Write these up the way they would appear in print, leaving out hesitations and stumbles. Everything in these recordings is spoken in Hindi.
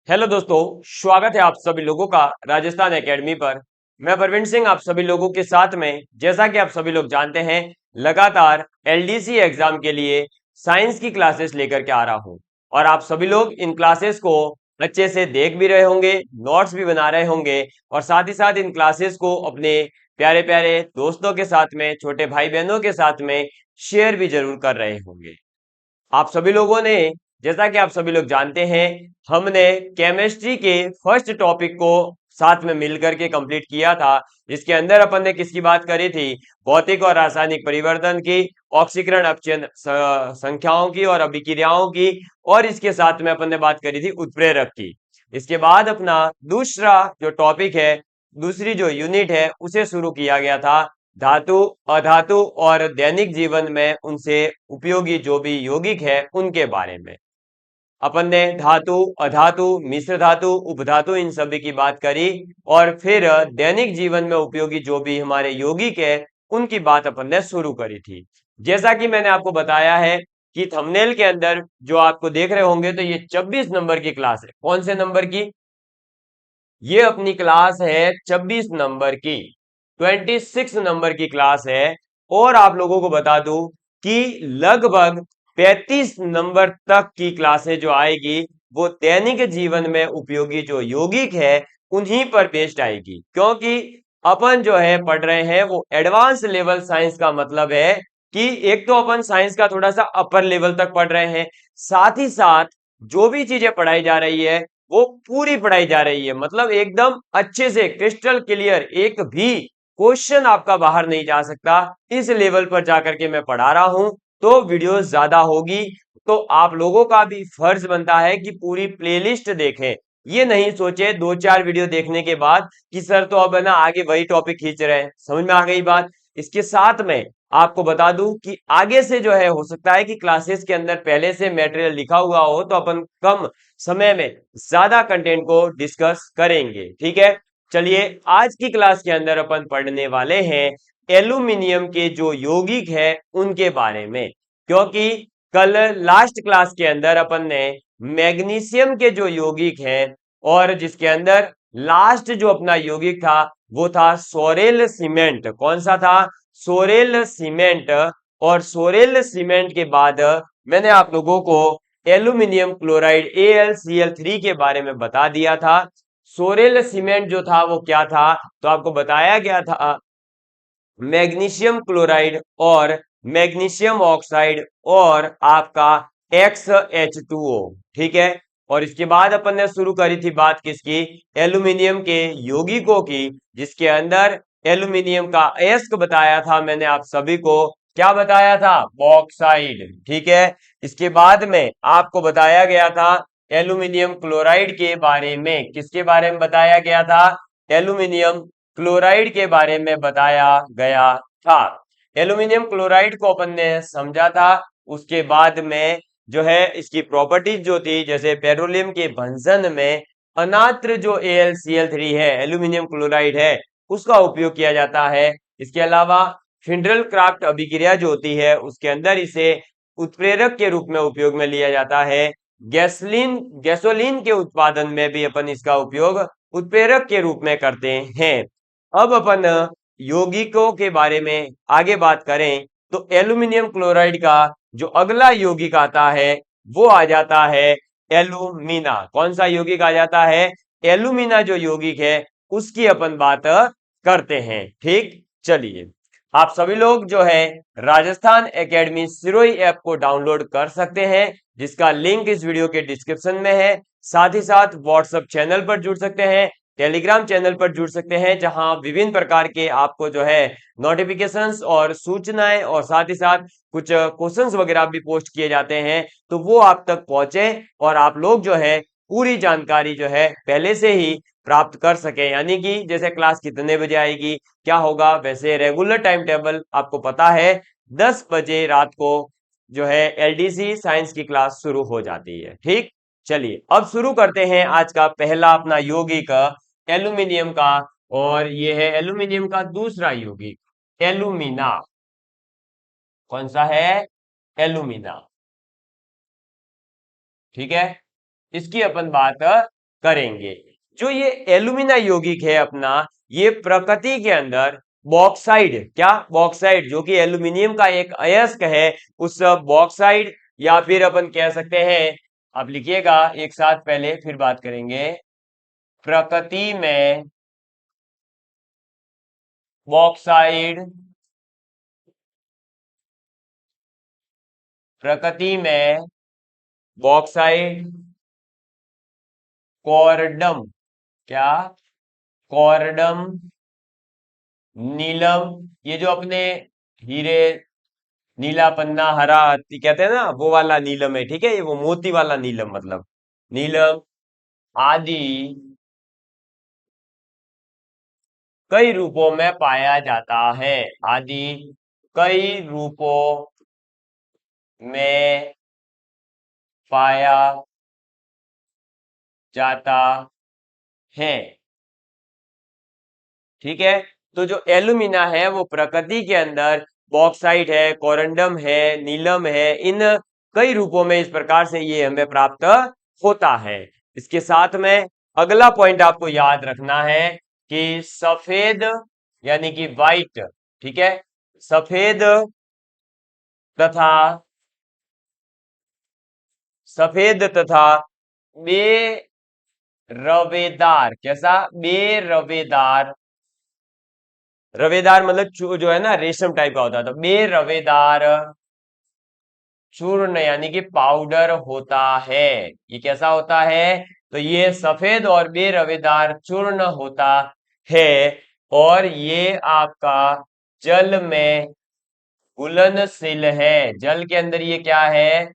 हेलो दोस्तों, स्वागत है आप सभी लोगों का राजस्थान एकेडमी पर। मैं परवीन सिंह आप सभी लोगों के साथ में, जैसा कि आप सभी लोग जानते हैं, लगातार एलडीसी एग्जाम के लिए साइंस की क्लासेस लेकर के आ रहा हूं। और आप सभी लोग इन क्लासेस को अच्छे से देख भी रहे होंगे, नोट्स भी बना रहे होंगे और साथ ही साथ इन क्लासेस को अपने प्यारे प्यारे दोस्तों के साथ में, छोटे भाई बहनों के साथ में शेयर भी जरूर कर रहे होंगे। आप सभी लोगों ने, जैसा कि आप सभी लोग जानते हैं, हमने केमिस्ट्री के फर्स्ट टॉपिक को साथ में मिलकर के कंप्लीट किया था, जिसके अंदर अपन ने किसकी बात करी थी? भौतिक और रासायनिक परिवर्तन की, ऑक्सीकरण अपचयन संख्याओं की और अभिक्रियाओं की, और इसके साथ में अपन ने बात करी थी उत्प्रेरक की। इसके बाद अपना दूसरा जो टॉपिक है, दूसरी जो यूनिट है, उसे शुरू किया गया था धातु, अधातु और दैनिक जीवन में उनसे उपयोगी जो भी यौगिक है उनके बारे में। अपन ने धातु, अधातु, मिश्र धातु, उपधातु इन सभी की बात करी और फिर दैनिक जीवन में उपयोगी जो भी हमारे यौगिक है उनकी बात अपन ने शुरू करी थी। जैसा कि मैंने आपको बताया है कि थंबनेल के अंदर जो आपको देख रहे होंगे, तो ये 26 नंबर की क्लास है। कौन से नंबर की? ये अपनी क्लास है 26 नंबर की, 26 नंबर की क्लास है। और आप लोगों को बता दूं कि लगभग 35 नंबर तक की क्लासें जो आएगी वो दैनिक जीवन में उपयोगी जो यौगिक है उन्हीं पर बेस्ड आएगी, क्योंकि अपन जो है पढ़ रहे हैं वो एडवांस लेवल साइंस का मतलब है कि एक तो अपन साइंस का थोड़ा सा अपर लेवल तक पढ़ रहे हैं, साथ ही साथ जो भी चीजें पढ़ाई जा रही है वो पूरी पढ़ाई जा रही है, मतलब एकदम अच्छे से क्रिस्टल क्लियर, एक भी क्वेश्चन आपका बाहर नहीं जा सकता। इस लेवल पर जाकर के मैं पढ़ा रहा हूं, तो वीडियो ज्यादा होगी। तो आप लोगों का भी फर्ज बनता है कि पूरी प्लेलिस्ट देखें। ये नहीं सोचे दो चार वीडियो देखने के बाद कि सर तो अब है ना आगे वही टॉपिक खींच रहे हैं। समझ में आ गई बात? इसके साथ में आपको बता दूं कि आगे से जो है हो सकता है कि क्लासेस के अंदर पहले से मटेरियल लिखा हुआ हो, तो अपन कम समय में ज्यादा कंटेंट को डिस्कस करेंगे। ठीक है, चलिए आज की क्लास के अंदर अपन पढ़ने वाले हैं एल्यूमिनियम के जो यौगिक है उनके बारे में। क्योंकि कल लास्ट क्लास के अंदर अपन ने मैग्नीशियम के जो यौगिक हैं, और जिसके अंदर लास्ट जो अपना यौगिक था वो था सोरेल सीमेंट। कौन सा था? Sorrel cement. और सोरेल सीमेंट के बाद मैंने आप लोगों को एल्यूमिनियम क्लोराइड AlCl3 के बारे में बता दिया था। सोरेल सीमेंट जो था वो क्या था? तो आपको बताया गया था मैग्नीशियम क्लोराइड और मैग्नीशियम ऑक्साइड और आपका XH2O। ठीक है, और इसके बाद अपन ने शुरू करी थी बात किसकी? एल्यूमिनियम के यौगिकों की, जिसके अंदर एल्यूमिनियम का अयस्क बताया था मैंने आप सभी को। क्या बताया था? बॉक्साइड। ठीक है, इसके बाद में आपको बताया गया था एल्यूमिनियम क्लोराइड के बारे में। किसके बारे में बताया गया था? एल्यूमिनियम क्लोराइड के बारे में बताया गया था। एल्यूमिनियम क्लोराइड को अपन ने समझा था। उसके बाद में जो है इसकी प्रॉपर्टीज जो थी, जैसे पेट्रोलियम के भंजन में अनात्र जो AlCl3 है, एल्यूमिनियम क्लोराइड है, उसका उपयोग किया जाता है। इसके अलावा फिंड्रल क्राफ्ट अभिक्रिया जो होती है उसके अंदर इसे उत्प्रेरक के रूप में उपयोग में लिया जाता है। गैसोलीन के उत्पादन में भी अपन इसका उपयोग उत्प्रेरक के रूप में करते हैं। अब अपन यौगिकों के बारे में आगे बात करें, तो एल्यूमिनियम क्लोराइड का जो अगला यौगिक आता है वो आ जाता है एल्यूमिना। कौन सा यौगिक आ जाता है? एल्यूमिना जो यौगिक है उसकी अपन बात करते हैं। ठीक, चलिए आप सभी लोग जो है राजस्थान एकेडमी सिरोही ऐप को डाउनलोड कर सकते हैं, जिसका लिंक इस वीडियो के डिस्क्रिप्शन में है। साथ ही साथ व्हाट्सएप चैनल पर जुड़ सकते हैं, टेलीग्राम चैनल पर जुड़ सकते हैं, जहां विभिन्न प्रकार के आपको जो है नोटिफिकेशंस और सूचनाएं और साथ ही साथ कुछ क्वेश्चंस वगैरह भी पोस्ट किए जाते हैं, तो वो आप तक पहुंचे और आप लोग जो है पूरी जानकारी जो है पहले से ही प्राप्त कर सके। यानी कि जैसे क्लास कितने बजे आएगी, क्या होगा, वैसे रेगुलर टाइम टेबल आपको पता है 10 बजे रात को जो है एलडीसी साइंस की क्लास शुरू हो जाती है। ठीक, चलिए अब शुरू करते हैं आज का पहला अपना यौगिक एल्यूमिनियम का, और ये है एल्यूमिनियम का दूसरा यौगिक एल्यूमिना। कौन सा है? एल्यूमिना। ठीक है, इसकी अपन बात करेंगे। जो ये एल्यूमिना यौगिक है अपना, ये प्रकृति के अंदर बॉक्साइड, क्या बॉक्साइड, जो कि एल्यूमिनियम का एक अयस्क है, उस बॉक्साइड या फिर अपन कह सकते हैं, आप लिखिएगा एक साथ पहले फिर बात करेंगे, प्रकृति में बॉक्साइड, प्रकृति में बॉक्साइड, कॉर्डम, क्या कॉर्डम, नीलम, ये जो अपने हीरे, नीला पन्ना, हरा हत्ती कहते हैं ना, वो वाला नीलम है, ठीक है, ये वो मोती वाला नीलम, मतलब नीलम आदि कई रूपों में पाया जाता है, आदि कई रूपों में पाया जाता है। ठीक है, तो जो एल्यूमिना है वो प्रकृति के अंदर बॉक्साइट है, कोरंडम है, नीलम है, इन कई रूपों में इस प्रकार से ये हमें प्राप्त होता है। इसके साथ में अगला पॉइंट आपको याद रखना है कि सफेद यानी कि व्हाइट, ठीक है, सफेद तथा सफेद तथा बेरवेदार, कैसा बेरवेदार, रवेदार मतलब जो है ना रेशम टाइप का होता है, तो बेरवेदार चूर्ण यानी कि पाउडर होता है। ये कैसा होता है, तो ये सफेद और बेरवेदार चूर्ण होता है, और ये आपका जल में घुलनशील है। जल के अंदर ये क्या है,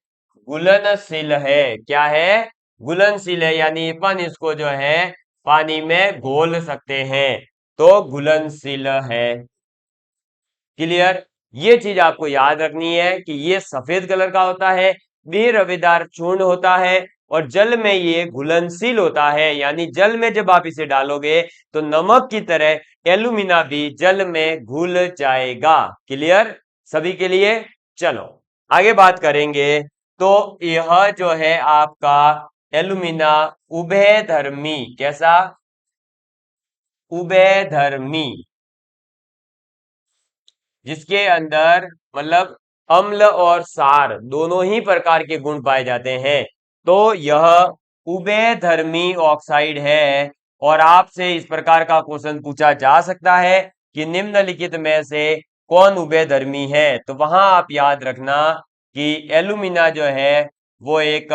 घुलनशील है, क्या है, घुलनशील है, यानी अपन इसको जो है पानी में घोल सकते हैं, तो घुलनशील है। क्लियर, ये चीज आपको याद रखनी है कि ये सफेद कलर का होता है, बेरवेदार चूर्ण होता है, और जल में ये घुलनशील होता है, यानी जल में जब आप इसे डालोगे तो नमक की तरह एल्यूमिना भी जल में घुल जाएगा। क्लियर सभी के लिए। चलो आगे बात करेंगे। तो यह जो है आपका एल्यूमिना उभयधर्मी, कैसा, उभयधर्मी, जिसके अंदर मतलब अम्ल और सार दोनों ही प्रकार के गुण पाए जाते हैं, तो यह उभयधर्मी ऑक्साइड है। और आपसे इस प्रकार का क्वेश्चन पूछा जा सकता है कि निम्नलिखित में से कौन उभयधर्मी है, तो वहां आप याद रखना कि एल्यूमिना जो है वो एक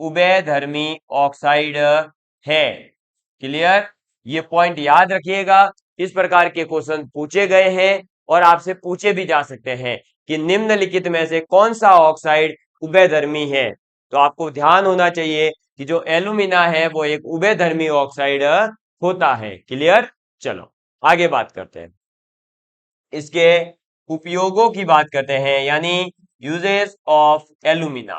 उभयधर्मी ऑक्साइड है। क्लियर, ये पॉइंट याद रखिएगा, इस प्रकार के क्वेश्चन पूछे गए हैं और आपसे पूछे भी जा सकते हैं कि निम्नलिखित में से कौन सा ऑक्साइड उभयधर्मी है। तो आपको ध्यान होना चाहिए कि जो एल्यूमिना है वो एक उभयधर्मी ऑक्साइड होता है। क्लियर, चलो आगे बात करते हैं, इसके उपयोगों की बात करते हैं, यानी यूजेस ऑफ एल्यूमिना।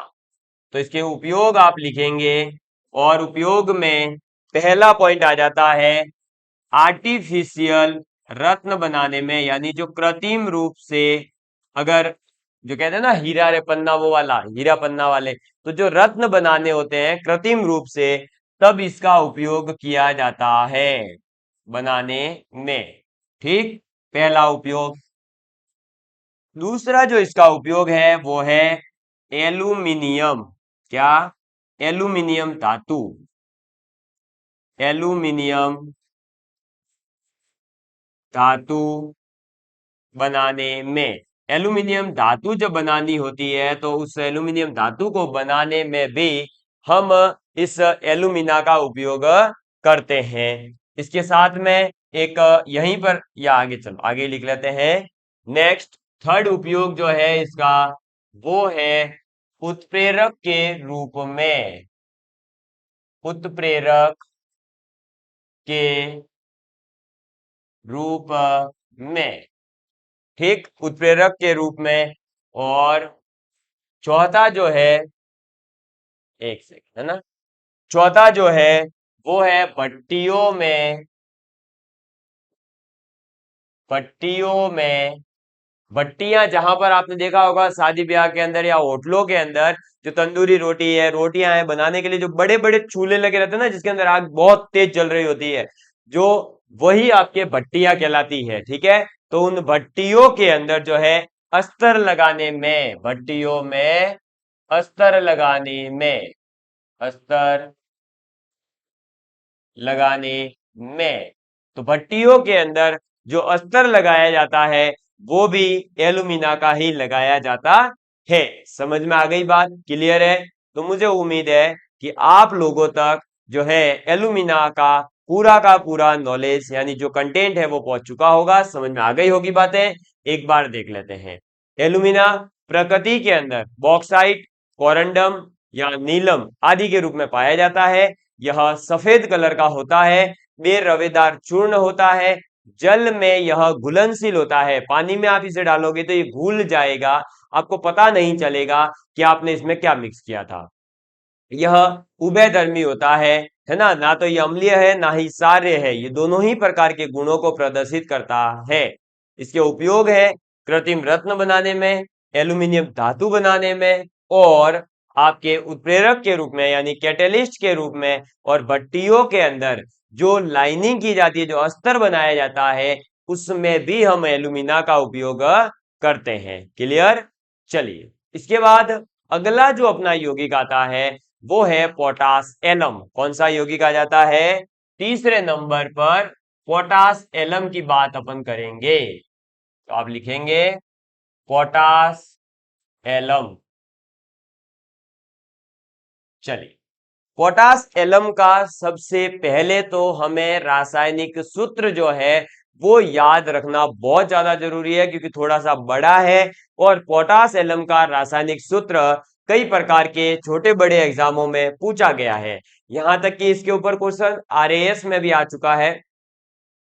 तो इसके उपयोग आप लिखेंगे, और उपयोग में पहला पॉइंट आ जाता है आर्टिफिशियल रत्न बनाने में, यानी जो कृत्रिम रूप से, अगर जो कहते हैं ना हीरा रे पन्ना, वो वाला हीरा पन्ना वाले, तो जो रत्न बनाने होते हैं कृत्रिम रूप से, तब इसका उपयोग किया जाता है बनाने में। ठीक, पहला उपयोग। दूसरा जो इसका उपयोग है वो है एल्यूमिनियम, क्या, एल्यूमिनियम धातु, एल्यूमिनियम धातु बनाने में। एल्यूमिनियम धातु जब बनानी होती है तो उस एल्यूमिनियम धातु को बनाने में भी हम इस एल्यूमिना का उपयोग करते हैं। इसके साथ में एक यहीं पर, या आगे चलो आगे लिख लेते हैं, नेक्स्ट थर्ड उपयोग जो है इसका वो है उत्प्रेरक के रूप में, उत्प्रेरक के रूप में, ठीक, उत्प्रेरक के रूप में। और चौथा जो है, एक सेकंड है ना, चौथा जो है वो है भट्टियों में, भट्टियों में भट्टियां जहां पर आपने देखा होगा शादी ब्याह के अंदर या होटलों के अंदर जो तंदूरी रोटी है, रोटियां हैं बनाने के लिए जो बड़े बड़े चूल्हे लगे रहते हैं ना, जिसके अंदर आग बहुत तेज जल रही होती है, जो वही आपके भट्टियां कहलाती है। ठीक है, तो उन भट्टियों के अंदर जो है अस्तर लगाने में, भट्टियों में अस्तर लगाने में, अस्तर लगाने में, तो भट्टियों के अंदर जो अस्तर लगाया जाता है वो भी एलुमिना का ही लगाया जाता है। समझ में आ गई बात? क्लियर है? तो मुझे उम्मीद है कि आप लोगों तक जो है एलुमिना का पूरा नॉलेज यानी जो कंटेंट है वो पहुंच चुका होगा, समझ में आ गई होगी बातें। एक बार देख लेते हैं। एलुमिना प्रकृति के अंदर बॉक्साइट, कोरंडम या नीलम आदि के रूप में पाया जाता है। यह सफेद कलर का होता है, बेरवेदार चूर्ण होता है, जल में यह घुलनशील होता है। पानी में आप इसे डालोगे तो ये घुल जाएगा, आपको पता नहीं चलेगा कि आपने इसमें क्या मिक्स किया था। यह उभयधर्मी होता है ना, ना तो ये अम्लीय है ना ही क्षारीय है, ये दोनों ही प्रकार के गुणों को प्रदर्शित करता है। इसके उपयोग है कृत्रिम रत्न बनाने में, एल्यूमिनियम धातु बनाने में, और आपके उत्प्रेरक के रूप में यानी कैटेलिस्ट के रूप में, और भट्टियों के अंदर जो लाइनिंग की जाती है, जो अस्तर बनाया जाता है, उसमें भी हम एल्यूमिना का उपयोग करते हैं। क्लियर? चलिए, इसके बाद अगला जो अपना यौगिक आता है वो है पोटास एलम। कौन सा यौगिक आ जाता है? तीसरे नंबर पर पोटास एलम की बात अपन करेंगे। तो आप लिखेंगे पोटास एलम। चलिए, पोटास एलम का सबसे पहले तो हमें रासायनिक सूत्र जो है वो याद रखना बहुत ज्यादा जरूरी है, क्योंकि थोड़ा सा बड़ा है। और पोटास एलम का रासायनिक सूत्र कई प्रकार के छोटे बड़े एग्जामों में पूछा गया है। यहां तक कि इसके ऊपर क्वेश्चन आरएएस में भी आ चुका है,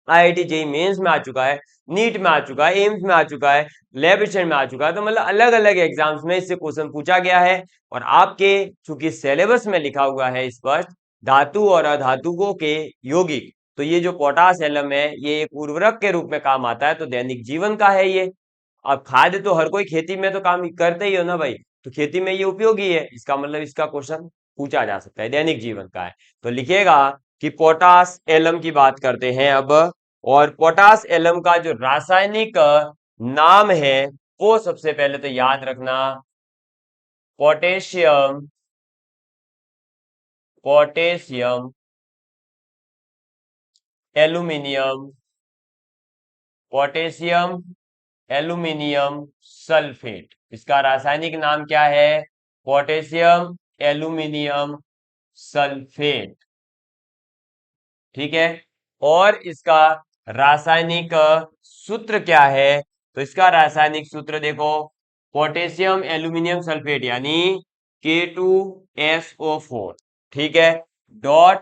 आईआईटी जेईई मेंस में आ चुका है, नीट में आ चुका है, एम्स में आ चुका है, लैब एडिशन में आ चुका है। तो मतलब अलग अलग एग्जाम्स में इससे क्वेश्चन पूछा गया है। और आपके चूंकि सिलेबस में लिखा हुआ है स्पष्ट धातु और अधातुकों के यौगिक, तो ये जो पोटास एलम है ये एक उर्वरक के रूप में काम आता है, तो दैनिक जीवन का है ये। अब खाद तो हर कोई खेती में तो काम करते ही हो ना भाई, तो खेती में ये उपयोगी है, इसका मतलब इसका क्वेश्चन पूछा जा सकता है, दैनिक जीवन का है। तो लिखिएगा कि पोटास एलम की बात करते हैं अब। और पोटास एलम का जो रासायनिक नाम है वो सबसे पहले तो याद रखना, potassium, potassium aluminium, potassium aluminium sulphate. इसका रासायनिक नाम क्या है? Potassium aluminium sulphate. ठीक है, और इसका रासायनिक सूत्र क्या है? तो इसका रासायनिक सूत्र देखो, पोटेशियम एल्यूमिनियम सल्फेट यानी K2SO4, ठीक है, डॉट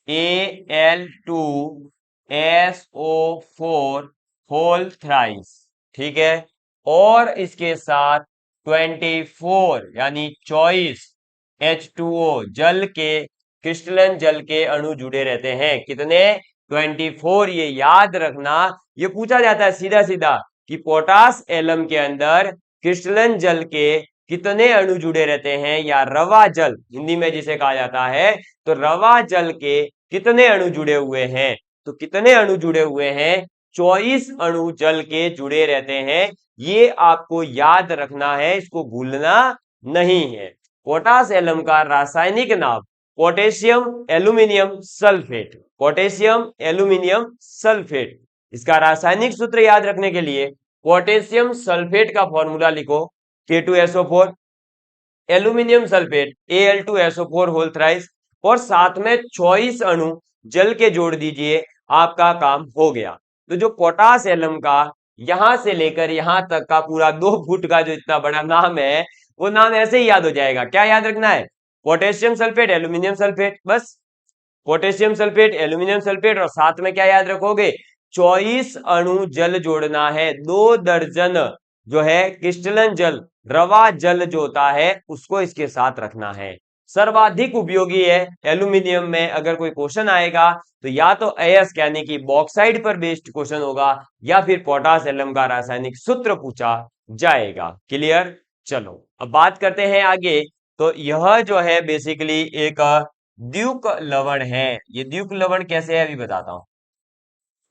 Al2SO4 होल थ्राइस, ठीक है, और इसके साथ 24 यानी 24 H2O जल के, क्रिस्टलन जल के अणु जुड़े रहते हैं। कितने? 24। ये याद रखना, ये पूछा जाता है सीधा सीधा कि पोटास एलम के अंदर क्रिस्टलन जल के कितने अणु जुड़े रहते हैं, या रवा जल हिंदी में जिसे कहा जाता है, तो रवा जल के कितने अणु जुड़े हुए हैं? तो कितने अणु जुड़े हुए हैं? 24 अणु जल के जुड़े रहते हैं। ये आपको याद रखना है, इसको भूलना नहीं है। पोटास एलम का रासायनिक नाम potassium aluminium sulphate, potassium aluminium sulphate. इसका रासायनिक सूत्र याद रखने के लिए पोटेशियम सल्फेट का फॉर्मूला लिखो, K2SO4, aluminium sulphate Al2SO4 whole thrice, और साथ में 24 अणु जल के जोड़ दीजिए, आपका काम हो गया। तो जो पोटास एलम का यहां से लेकर यहां तक का पूरा 2 फुट का जो इतना बड़ा नाम है, वो नाम ऐसे ही याद हो जाएगा। क्या याद रखना है? पोटेशियम सल्फेट एल्यूमिनियम सल्फेट, बस पोटेशियम सल्फेट एल्यूमिनियम सल्फेट, और साथ में क्या याद रखोगे? 24 अणु जल जोड़ना है, 2 दर्जन जो है क्रिस्टलन जल, रवा जल जो होता है उसको इसके साथ रखना है। सर्वाधिक उपयोगी है एल्यूमिनियम में। अगर कोई क्वेश्चन आएगा तो या तो AS यानी कि बॉक्साइड पर बेस्ड क्वेश्चन होगा या फिर पोटास एलम का रासायनिक सूत्र पूछा जाएगा। क्लियर? चलो अब बात करते हैं आगे। तो यह जो है बेसिकली एक द्युक लवण है। ये द्युक लवण कैसे है अभी बताता हूं।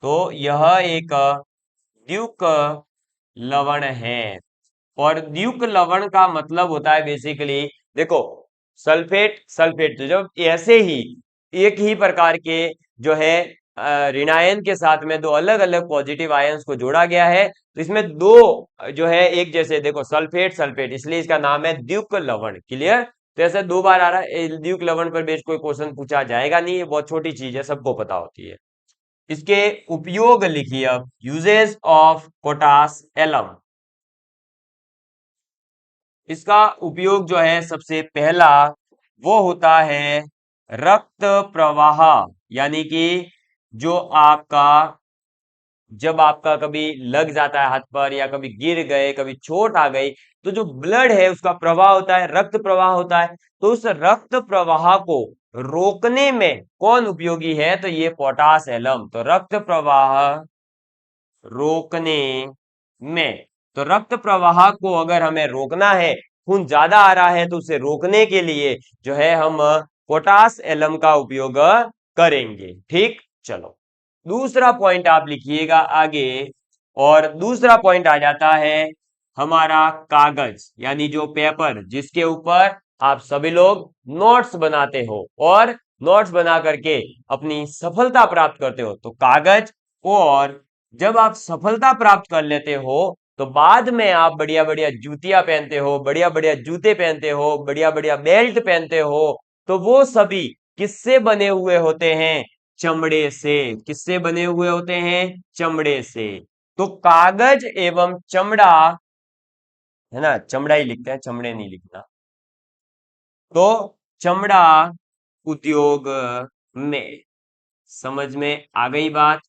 तो यह एक द्युक लवण है और द्युक लवण का मतलब होता है बेसिकली, देखो सल्फेट सल्फेट तो जब ऐसे ही एक ही प्रकार के जो है ऋणायन के साथ में दो अलग अलग पॉजिटिव आयंस को जोड़ा गया है तो इसमें दो जो है एक जैसे, देखो सल्फेट सल्फेट, इसलिए इसका नाम है द्युक लवण। क्लियर? तो ऐसे दो बार आ रहा है। द्युक लवण पर बेस्ड कोई क्वेश्चन पूछा जाएगा नहीं, ये बहुत छोटी चीज है, सबको पता होती है। इसके उपयोग लिखिए अब, यूजेस ऑफ पोटास एलम। इसका उपयोग जो है सबसे पहला वो होता है रक्त प्रवाह, यानी कि जो आपका, जब आपका कभी लग जाता है हाथ पर या कभी गिर गए, कभी चोट आ गई, तो जो ब्लड है उसका प्रवाह होता है, रक्त प्रवाह होता है। तो उस रक्त प्रवाह को रोकने में कौन उपयोगी है? तो ये पोटास एलम। तो रक्त प्रवाह रोकने में, तो रक्त प्रवाह को अगर हमें रोकना है, खून ज्यादा आ रहा है तो उसे रोकने के लिए जो है हम पोटास एलम का उपयोग करेंगे। ठीक, चलो दूसरा पॉइंट आप लिखिएगा आगे। और दूसरा पॉइंट आ जाता है हमारा कागज, यानी जो पेपर जिसके ऊपर आप सभी लोग नोट्स बनाते हो और नोट्स बना करके अपनी सफलता प्राप्त करते हो, तो कागज। और जब आप सफलता प्राप्त कर लेते हो तो बाद में आप बढ़िया बढ़िया जूतियां पहनते हो, बढ़िया बढ़िया जूते पहनते हो, बढ़िया बढ़िया बेल्ट पहनते हो, तो वो सभी किससे बने हुए होते हैं? चमड़े से। किससे बने हुए होते हैं? चमड़े से। तो कागज एवं चमड़ा, है ना, चमड़ा ही लिखते हैं, चमड़े नहीं लिखना। तो चमड़ा उद्योग में, समझ में आ गई बात?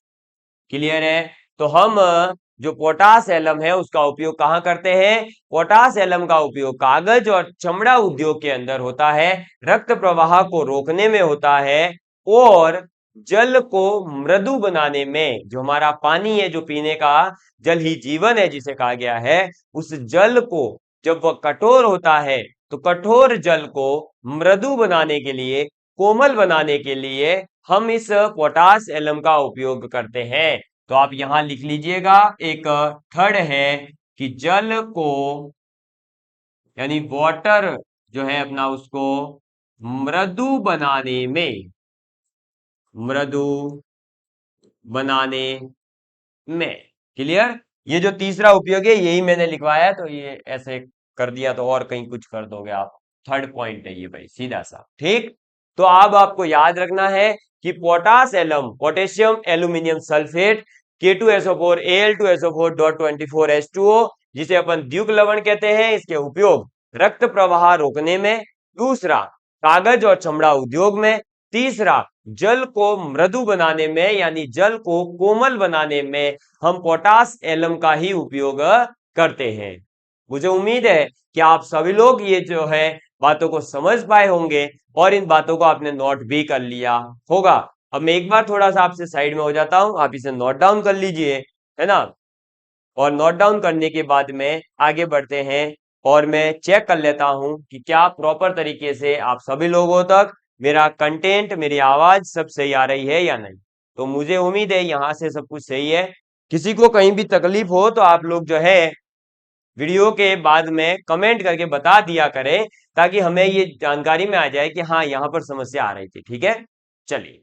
क्लियर है? तो हम जो पोटास एलम है उसका उपयोग कहाँ करते हैं? पोटास एलम का उपयोग कागज और चमड़ा उद्योग के अंदर होता है, रक्त प्रवाह को रोकने में होता है और जल को मृदु बनाने में। जो हमारा पानी है, जो पीने का जल ही जीवन है जिसे कहा गया है, उस जल को जब वह कठोर होता है तो कठोर जल को मृदु बनाने के लिए, कोमल बनाने के लिए हम इस पोटास एलम का उपयोग करते हैं। तो आप यहां लिख लीजिएगा, एक थर्ड है कि जल को, यानी वाटर जो है अपना, उसको मृदु बनाने में, मृदु बनाने में। क्लियर? ये जो तीसरा उपयोग है यही मैंने लिखवाया है, तो ये ऐसे कर दिया तो और कहीं कुछ कर दोगे आप। थर्ड पॉइंट है ये भाई, सीधा सा। ठीक, तो अब आपको याद रखना है कि potash alum, potassium aluminium sulphate, K2SO4 Al2SO4.24H2O, जिसे अपन द्युक लवण कहते हैं, इसके उपयोग रक्त प्रवाह रोकने में, दूसरा कागज और चमड़ा उद्योग में, तीसरा जल को मृदु बनाने में यानी जल को कोमल बनाने में हम पोटास एलम का ही उपयोग करते हैं। मुझे उम्मीद है कि आप सभी लोग ये जो है बातों को समझ पाए होंगे और इन बातों को आपने नोट भी कर लिया होगा। अब मैं एक बार थोड़ा सा आपसे साइड में हो जाता हूं, आप इसे नोट डाउन कर लीजिए, है ना। और नोट डाउन करने के बाद में आगे बढ़ते हैं और मैं चेक कर लेता हूं कि क्या प्रॉपर तरीके से आप सभी लोगों तक मेरा कंटेंट, मेरी आवाज सब सही आ रही है या नहीं। तो मुझे उम्मीद है यहां से सब कुछ सही है। किसी को कहीं भी तकलीफ हो तो आप लोग जो है वीडियो के बाद में कमेंट करके बता दिया करें, ताकि हमें ये जानकारी में आ जाए कि हाँ यहाँ पर समस्या आ रही थी। ठीक है, चलिए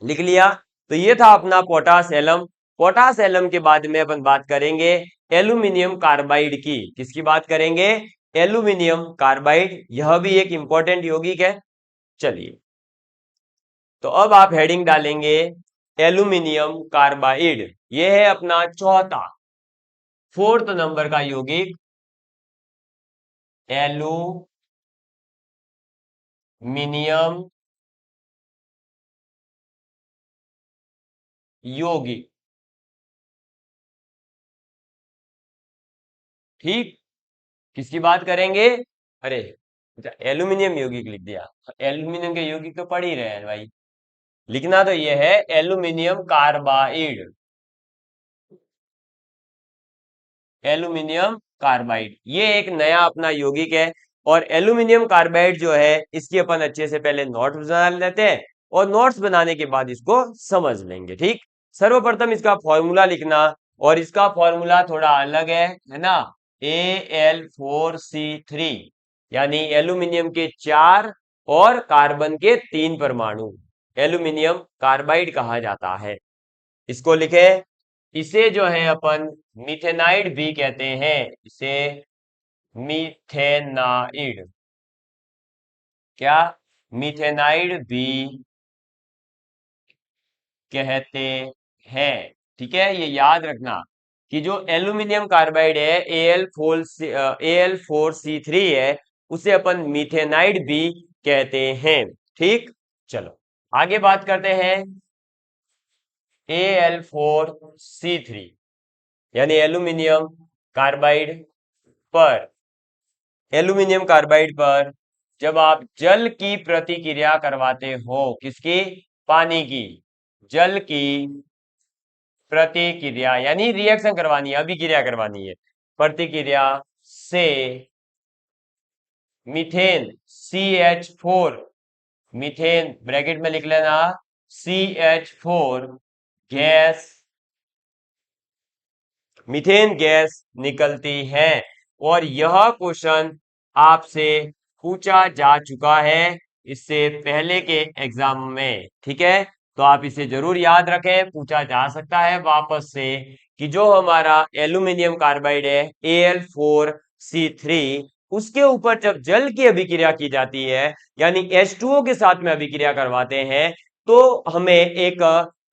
लिख लिया। तो ये था अपना पोटास एलम। पोटास एलम के बाद में अपन बात करेंगे एल्यूमिनियम कार्बाइड की। किसकी बात करेंगे? Aluminium carbide. यह भी एक इंपॉर्टेंट यौगिक है। चलिए, तो अब आप हेडिंग डालेंगे एल्यूमिनियम कार्बाइड। यह है अपना चौथा, फोर्थ नंबर का यौगिक, एल्यूमिनियम यौगिक। ठीक, किसकी बात करेंगे? अरे अच्छा, एल्यूमिनियम यौगिक लिख दिया। एल्यूमिनियम के यौगिक तो पढ़ ही रहे हैं भाई। लिखना तो ये है एल्यूमिनियम कार्बाइड। एल्यूमिनियम कार्बाइड ये एक नया अपना यौगिक है। और एल्यूमिनियम कार्बाइड जो है इसकी अपन अच्छे से पहले नोट्स बना लेते हैं, और नोट्स बनाने के बाद इसको समझ लेंगे। ठीक, सर्वप्रथम इसका फॉर्मूला लिखना, और इसका फॉर्मूला थोड़ा अलग है ना। Al4C3, यानी एल्यूमिनियम के 4 और कार्बन के 3 परमाणु एल्यूमिनियम कार्बाइड कहा जाता है। इसको लिखे। इसे जो है अपन मिथेनाइड भी कहते हैं। इसे मिथेनाइड, क्या, मिथेनाइड भी कहते हैं। ठीक है, ये याद रखना कि जो एल्यूमिनियम कार्बाइड है Al4C3 है, उसे अपन मिथेनाइड भी कहते हैं। ठीक, चलो आगे बात करते हैं। Al4C3 यानी एल्यूमिनियम कार्बाइड पर, एल्यूमिनियम कार्बाइड पर जब आप जल की प्रतिक्रिया करवाते हो, किसकी, पानी की, जल की प्रतिक्रिया यानी रिएक्शन करवानी है, अभिक्रिया करवानी है, प्रतिक्रिया से मीथेन CH4, मीथेन ब्रैकेट में लिख लेना, CH4 गैस, मीथेन गैस निकलती है। और यह क्वेश्चन आपसे पूछा जा चुका है इससे पहले के एग्जाम में। ठीक है, तो आप इसे जरूर याद रखें, पूछा जा सकता है वापस से कि जो हमारा एल्यूमिनियम कार्बाइड है Al4C3, उसके ऊपर जब जल की अभिक्रिया की जाती है यानी H2O के साथ में अभिक्रिया करवाते हैं, तो हमें एक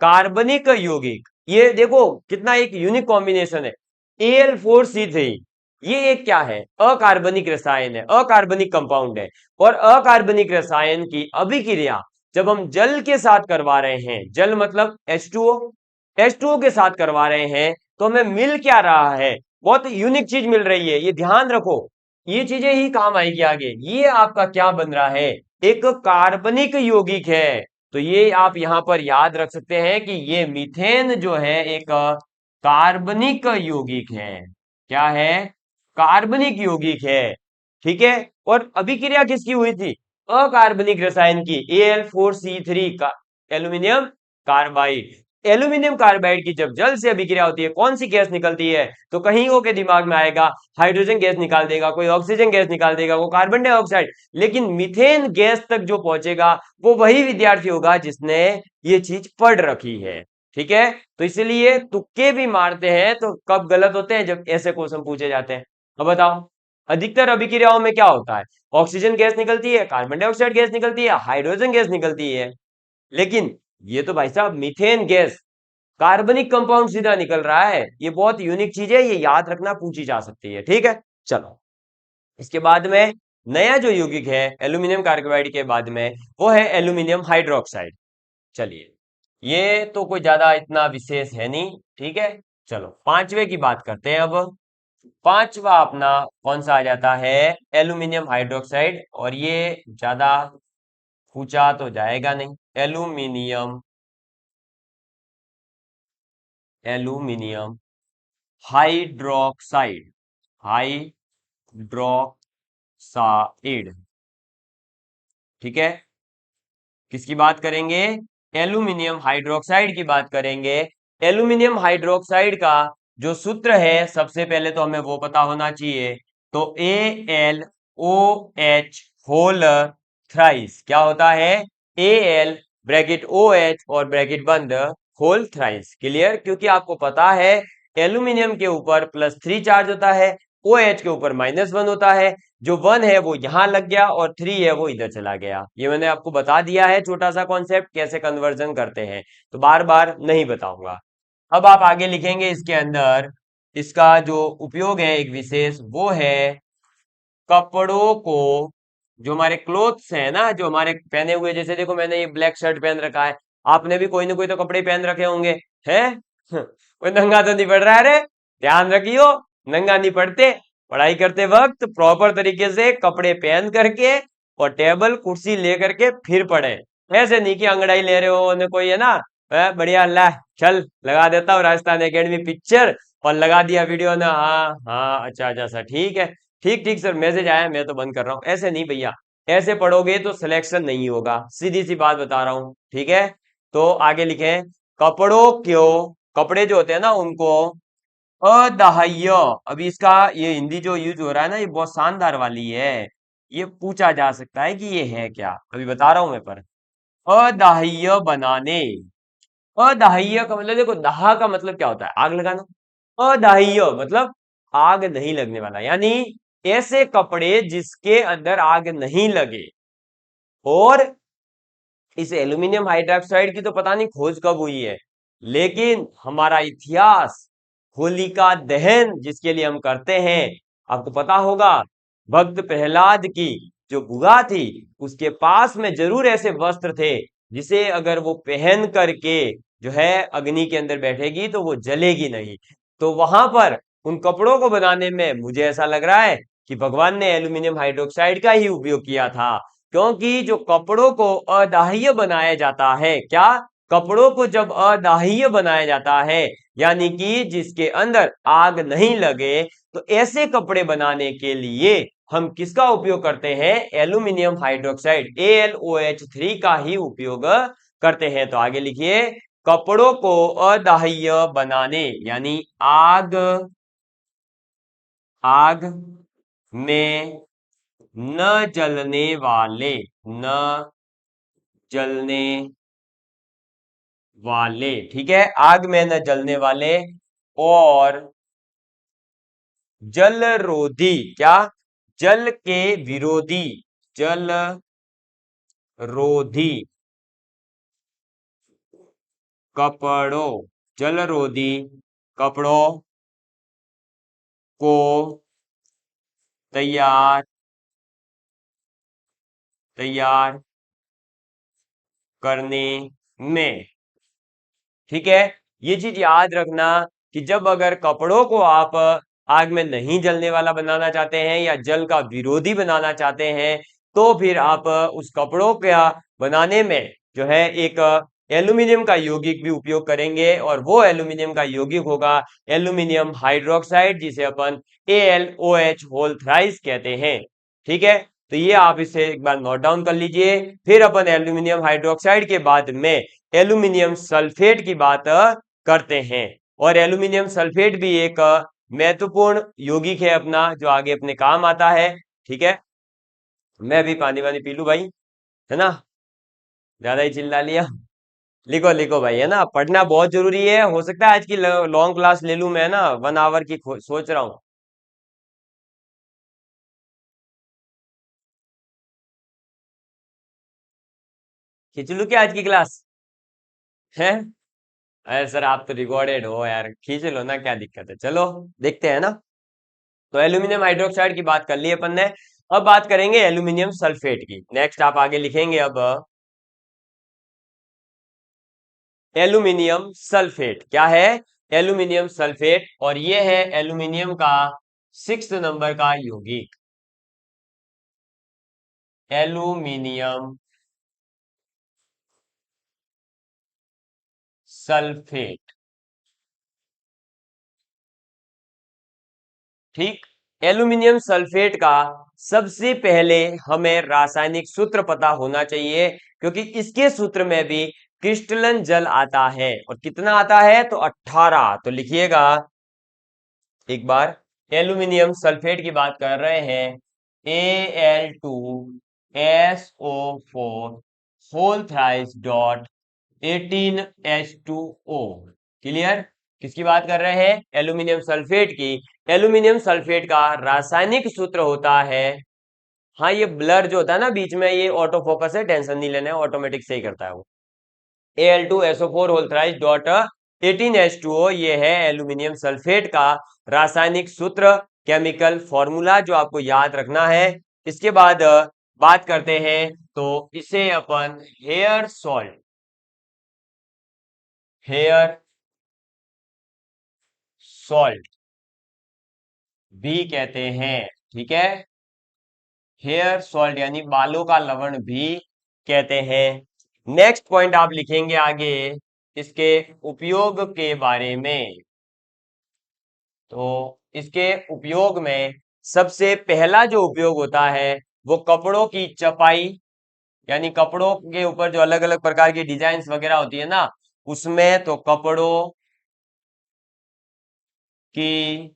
कार्बनिक यौगिक, ये देखो कितना एक यूनिक कॉम्बिनेशन है, Al4C3, ये एक क्या है, अकार्बनिक रसायन है, अकार्बनिक कंपाउंड है। और अकार्बनिक रसायन की अभिक्रिया जब हम जल के साथ करवा रहे हैं, जल मतलब H2O, H2O के साथ करवा रहे हैं, तो हमें मिल क्या रहा है, बहुत यूनिक चीज मिल रही है। ये ध्यान रखो, ये चीजें ही काम आएगी आगे। ये आपका क्या बन रहा है, एक कार्बनिक यौगिक है। तो ये आप यहां पर याद रख सकते हैं कि ये मीथेन जो है एक कार्बनिक यौगिक है। क्या है, कार्बनिक यौगिक है। ठीक है, और अभिक्रिया किसकी हुई थी, अकार्बनिक रसायन की, Al4C3 का एल्यूमिनियम कार्बाइड। एल्यूमिनियम कार्बाइड की जब जल से अभिक्रिया होती है, कौन सी गैस निकलती है, तो कहीं के दिमाग में आएगा हाइड्रोजन गैस निकाल देगा, कोई ऑक्सीजन गैस निकाल देगा, वो कार्बन डाइऑक्साइड। लेकिन मीथेन गैस तक जो पहुंचेगा वो वही विद्यार्थी होगा जिसने ये चीज पढ़ रखी है। ठीक है, तो इसलिए तुक्के भी मारते हैं तो कब गलत होते हैं, जब ऐसे क्वेश्चन पूछे जाते हैं। अब बताओ, अधिकतर अभिक्रियाओं में क्या होता है, ऑक्सीजन गैस निकलती है, कार्बन डाइऑक्साइड गैस निकलती है, हाइड्रोजन गैस निकलती है। लेकिन ये तो भाई साहब मीथेन गैस, कार्बनिक कंपाउंड सीधा निकल रहा है। ये बहुत यूनिक चीज है, ये याद रखना, पूछी जा सकती है। ठीक है, चलो इसके बाद में नया जो यौगिक है एल्यूमिनियम कार्बाइड के बाद में, वो है एल्यूमिनियम हाइड्रोक्साइड। चलिए, ये तो कोई ज्यादा इतना विशेष है नहीं। ठीक है, चलो पांचवे की बात करते हैं अब। पांचवा अपना कौन सा आ जाता है, एल्यूमिनियम हाइड्रोक्साइड, और ये ज्यादा पूछा तो जाएगा नहीं। Aluminium, aluminium hydroxide, hydroxide. ठीक है, किसकी बात करेंगे, एल्यूमिनियम हाइड्रोक्साइड की बात करेंगे। एल्यूमिनियम हाइड्रोक्साइड का जो सूत्र है सबसे पहले तो हमें वो पता होना चाहिए। तो AlOH होल थ्राइस क्या होता है, Al ब्रैकेट OH और ब्रैकेट बंद होल थ्राइस। क्लियर, क्योंकि आपको पता है एल्यूमिनियम के ऊपर +3 चार्ज होता है, OH के ऊपर -1 होता है। जो 1 है वो यहां लग गया और 3 है वो इधर चला गया। ये मैंने आपको बता दिया है, छोटा सा कॉन्सेप्ट कैसे कन्वर्जन करते हैं, तो बार बार नहीं बताऊंगा। अब आप आगे लिखेंगे इसके अंदर, इसका जो उपयोग है एक विशेष, वो है कपड़ों को, जो हमारे क्लोथ्स है ना, जो हमारे पहने हुए, जैसे देखो मैंने ये ब्लैक शर्ट पहन रखा है, आपने भी कोई ना कोई तो कपड़े पहन रखे होंगे, हैं कोई नंगा तो नहीं पड़ रहा है रे, ध्यान रखियो, नंगा नहीं पड़ते। पढ़ाई करते वक्त प्रॉपर तरीके से कपड़े पहन करके और टेबल कुर्सी लेकर के फिर पढ़े। ऐसे नहीं कि अंगड़ाई ले रहे हो ने कोई है ना, बढ़िया ला चल लगा देता हूँ राजस्थान एकेडमी पिक्चर और लगा दिया वीडियो ना, हाँ हाँ अच्छा अच्छा सर ठीक है, ठीक ठीक सर मैसेज आया मैं तो बंद कर रहा हूँ। ऐसे नहीं भैया, ऐसे पढ़ोगे तो सिलेक्शन नहीं होगा, सीधी सी बात बता रहा हूँ, ठीक है। तो आगे लिखे, कपड़ों क्यों, कपड़े जो होते हैं ना उनको अदाह्य। अभी इसका ये हिंदी जो यूज हो रहा है ना ये बहुत शानदार वाली है, ये पूछा जा सकता है कि ये है क्या, अभी बता रहा हूं मैं। पर अदाह्य बनाने, अदाह्य का मतलब देखो, दाह का मतलब क्या होता है, आग लगाना। अदाह्य मतलब आग नहीं लगने वाला, यानी ऐसे कपड़े जिसके अंदर आग नहीं लगे। और इस एल्यूमिनियम हाइड्रोक्साइड की तो पता नहीं खोज कब हुई है, लेकिन हमारा इतिहास, होलिका दहन जिसके लिए हम करते हैं, आपको पता होगा भक्त प्रहलाद की जो गुहा थी उसके पास में जरूर ऐसे वस्त्र थे जिसे अगर वो पहन करके जो है अग्नि के अंदर बैठेगी तो वो जलेगी नहीं। तो वहां पर उन कपड़ों को बनाने में मुझे ऐसा लग रहा है कि भगवान ने एल्यूमिनियम हाइड्रोक्साइड का ही उपयोग किया था। क्योंकि जो कपड़ों को अदाह्य बनाया जाता है, क्या, कपड़ों को जब अदाह्य बनाया जाता है यानी कि जिसके अंदर आग नहीं लगे, तो ऐसे कपड़े बनाने के लिए हम किसका उपयोग करते हैं, एल्यूमिनियम हाइड्रोक्साइड AlOH3 का ही उपयोग करते हैं। तो आगे लिखिए, कपड़ों को अदाह्य बनाने यानी आग, आग में न जलने वाले, न जलने वाले, ठीक है, आग में न जलने वाले और जलरोधी, क्या, जल के विरोधी, जल रोधी कपड़ों, जलरोधी कपड़ों को तैयार, तैयार करने में, ठीक है। ये चीज याद रखना कि जब अगर कपड़ों को आप आग में नहीं जलने वाला बनाना चाहते हैं या जल का विरोधी बनाना चाहते हैं, तो फिर आप उस कपड़ों का बनाने में जो है एक एल्यूमिनियम का यौगिक भी उपयोग करेंगे, और वो एल्यूमिनियम का यौगिक होगा एल्यूमिनियम हाइड्रोक्साइड जिसे अपन AlOH होल थ्राइस कहते हैं, ठीक है। तो ये आप इसे एक बार नोट डाउन कर लीजिए। फिर अपन एल्यूमिनियम हाइड्रोक्साइड के बाद में एल्यूमिनियम सल्फेट की बात करते हैं, और एल्यूमिनियम सल्फेट भी एक महत्वपूर्ण यौगिक है अपना जो आगे अपने काम आता है, ठीक है। मैं भी पानी वानी पी लूं भाई, है ना, ज्यादा ही चिल्ला लिया। लिखो लिखो भाई, है ना, पढ़ना बहुत जरूरी है, हो सकता है आज की लॉन्ग क्लास ले लूं मैं ना, 1 आवर की सोच रहा हूँ। खींच लूं क्या आज की क्लास, है? अरे सर आप तो रिकॉर्डेड हो यार, खींच लो ना, क्या दिक्कत है, चलो देखते हैं ना। तो एल्यूमिनियम हाइड्रोक्साइड की बात कर ली अपन ने, अब बात करेंगे एल्यूमिनियम सल्फेट की। नेक्स्ट आप आगे लिखेंगे अब एल्यूमिनियम सल्फेट क्या है, एल्यूमिनियम सल्फेट, और ये है एल्यूमिनियम का 6 नंबर का यौगिक, एल्यूमिनियम सल्फेट, ठीक। एल्यूमिनियम सल्फेट का सबसे पहले हमें रासायनिक सूत्र पता होना चाहिए, क्योंकि इसके सूत्र में भी क्रिस्टलन जल आता है, और कितना आता है, तो 18। तो लिखिएगा एक बार, एल्यूमिनियम सल्फेट की बात कर रहे हैं, Al2SO4 whole thrice dot 18H2O, clear. किसकी बात कर रहे हैं, एल्यूमिनियम सल्फेट की। एल्यूमिनियम सल्फेट का रासायनिक सूत्र होता है, हाँ ये ब्लर जो होता है ना बीच में, ये ऑटो फोकस है, टेंशन नहीं लेना है, ऑटोमेटिक सही करता है वो। Al2SO4 whole thrice dot 18H2O, ये है एल्यूमिनियम सल्फेट का रासायनिक सूत्र, केमिकल फॉर्मूला जो आपको याद रखना है। इसके बाद बात करते हैं, तो इसे अपन हेयर सॉल्ट, हेयर सॉल्ट भी कहते हैं। ठीक है, हेयर सॉल्ट यानी बालों का लवण भी कहते हैं। नेक्स्ट पॉइंट आप लिखेंगे आगे इसके उपयोग के बारे में। तो इसके उपयोग में सबसे पहला जो उपयोग होता है वो कपड़ों की चपाई, यानी कपड़ों के ऊपर जो अलग अलग प्रकार की डिजाइन्स वगैरह होती है ना, उसमें तो कपड़ों की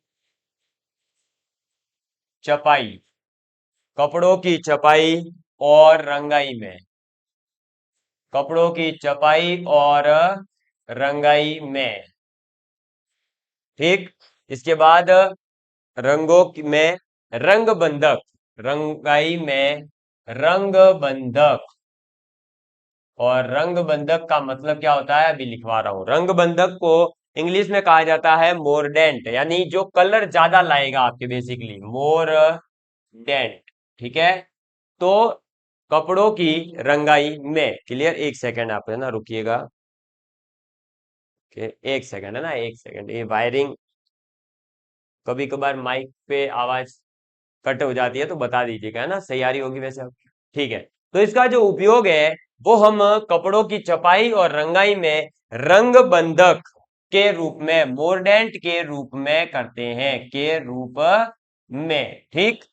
चपाई, कपड़ों की चपाई और रंगाई में, कपड़ों की चपाई और रंगाई में। ठीक, इसके बाद में रंग बंधक, रंगाई में रंग बंधक। और रंग बंधक का मतलब क्या होता है अभी लिखवा रहा हूं। रंग बंधक को इंग्लिश में कहा जाता है मोरडेंट, यानी जो कलर ज्यादा लाएगा आपके, बेसिकली मोरडेंट। ठीक है, तो कपड़ों की रंगाई में, क्लियर। एक सेकंड आप है ना रुकिएगा, एक सेकंड है ना, एक सेकंड। ये वायरिंग कभी कभार माइक पे आवाज कट हो जाती है तो बता दीजिएगा, है ना, सही आ रही होगी वैसे अब। ठीक है, तो इसका जो उपयोग है वो हम कपड़ों की छपाई और रंगाई में रंग बंधक के रूप में, मोरडेंट के रूप में करते हैं, के रूप में। ठीक,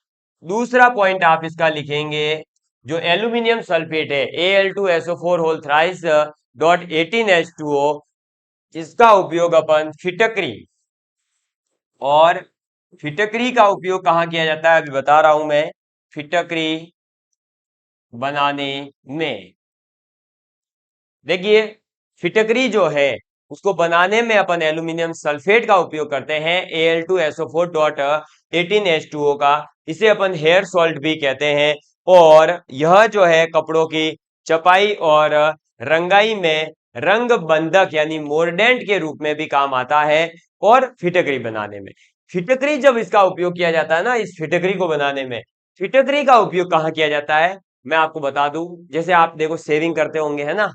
दूसरा पॉइंट आप इसका लिखेंगे, जो एल्यूमिनियम सल्फेट है Al2SO4 whole thrice dot 18H2O, इसका उपयोग अपन फिटकरी, और फिटकरी का उपयोग कहाँ किया जाता है अभी बता रहा हूं मैं। फिटकरी बनाने में, देखिए फिटकरी जो है उसको बनाने में अपन एल्यूमिनियम सल्फेट का उपयोग करते हैं Al2SO4.18H2O का। इसे अपन हेयर सॉल्ट भी कहते हैं। और यह जो है कपड़ों की चपाई और रंगाई में रंग बंधक यानी मोरडेंट के रूप में भी काम आता है, और फिटकरी बनाने में। फिटकरी जब इसका उपयोग किया जाता है ना, इस फिटकरी को बनाने में, फिटकरी का उपयोग कहाँ किया जाता है मैं आपको बता दूं। जैसे आप देखो सेविंग करते होंगे, है ना,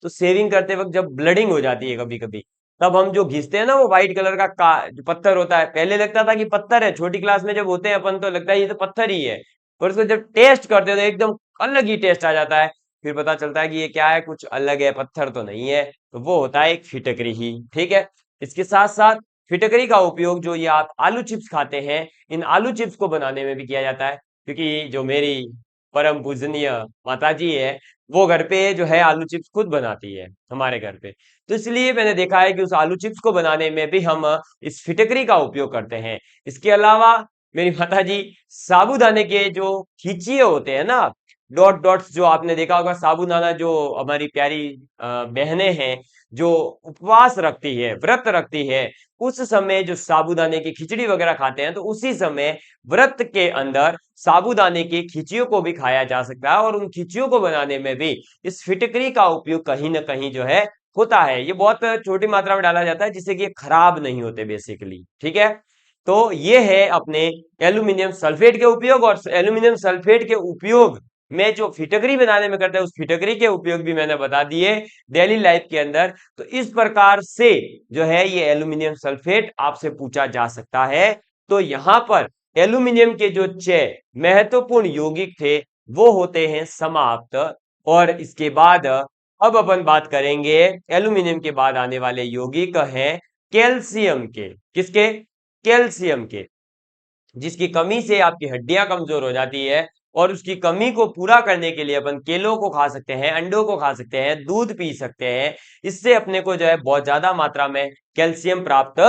तो सेविंग करते वक्त जब ब्लडिंग हो जाती है कभी कभी, तब हम जो घिसते हैं ना वो व्हाइट कलर का जो पत्थर होता है, पहले लगता था कि पत्थर है, छोटी क्लास में जब होते हैं अपन तो लगता है ये तो पत्थर ही है, पर उसको जब टेस्ट करते हैं तो एकदम अलग ही टेस्ट आ जाता है। फिर पता चलता है कि ये क्या है, कुछ अलग है, पत्थर तो नहीं है, तो वो होता है एक फिटकरी ही। ठीक है, इसके साथ साथ फिटकरी का उपयोग जो ये आप आलू चिप्स खाते हैं, इन आलू चिप्स को बनाने में भी किया जाता है। क्योंकि जो मेरी परम पूजनीय माता जी है, वो घर पे जो है आलू चिप्स खुद बनाती है हमारे घर पे, तो इसलिए मैंने देखा है कि उस आलू चिप्स को बनाने में भी हम इस फिटकरी का उपयोग करते हैं। इसके अलावा मेरी माता जी साबूदाने के जो खिचिए होते हैं ना, डॉट डॉट्स, जो आपने देखा होगा साबूदाना, जो हमारी प्यारी बहनें हैं जो उपवास रखती है, व्रत रखती है, उस समय जो साबूदाने की खिचड़ी वगैरह खाते हैं, तो उसी समय व्रत के अंदर साबूदाने की खिचियों को भी खाया जा सकता है, और उन खिचियों को बनाने में भी इस फिटकरी का उपयोग कहीं ना कहीं जो है होता है। ये बहुत छोटी मात्रा में डाला जाता है जिससे कि ये खराब नहीं होते बेसिकली। ठीक है, तो ये है अपने एल्यूमिनियम सल्फेट के उपयोग, और एल्यूमिनियम सल्फेट के उपयोग में जो फिटकरी बनाने में करते हैं उस फिटकरी के उपयोग भी मैंने बता दिए डेली लाइफ के अंदर। तो इस प्रकार से जो है ये एल्यूमिनियम सल्फेट आपसे पूछा जा सकता है। तो यहां पर एल्यूमिनियम के जो 6 महत्वपूर्ण यौगिक थे वो होते हैं समाप्त। और इसके बाद अब अपन बात करेंगे एल्यूमिनियम के बाद आने वाले यौगिक हैं कैल्शियम के। किसके? कैल्शियम के, जिसकी कमी से आपकी हड्डियां कमजोर हो जाती है, और उसकी कमी को पूरा करने के लिए अपन केलों को खा सकते हैं, अंडों को खा सकते हैं, दूध पी सकते हैं। इससे अपने को जो है बहुत ज्यादा मात्रा में कैल्शियम प्राप्त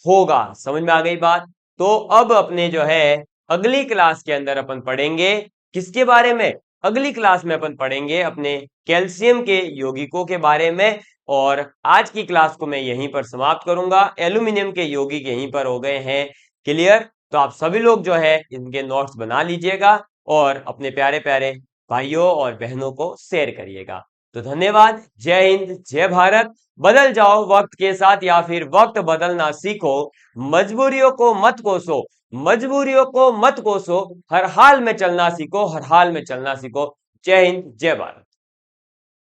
होगा। समझ में आ गई बात? तो अब अपने जो है अगली क्लास के अंदर अपन पढ़ेंगे किसके बारे में? अगली क्लास में अपन पढ़ेंगे अपने कैल्शियम के यौगिकों के बारे में। और आज की क्लास को मैं यहीं पर समाप्त करूंगा। एल्यूमिनियम के यौगिक यहीं पर हो गए हैं क्लियर। तो आप सभी लोग जो है इनके नोट्स बना लीजिएगा और अपने प्यारे प्यारे भाइयों और बहनों को शेयर करिएगा। तो धन्यवाद। जय हिंद, जय भारत। बदल जाओ वक्त के साथ, या फिर वक्त बदलना सीखो। मजबूरियों को मत कोसो, मजबूरियों को मत कोसो, हर हाल में चलना सीखो, हर हाल में चलना सीखो। जय हिंद, जय भारत।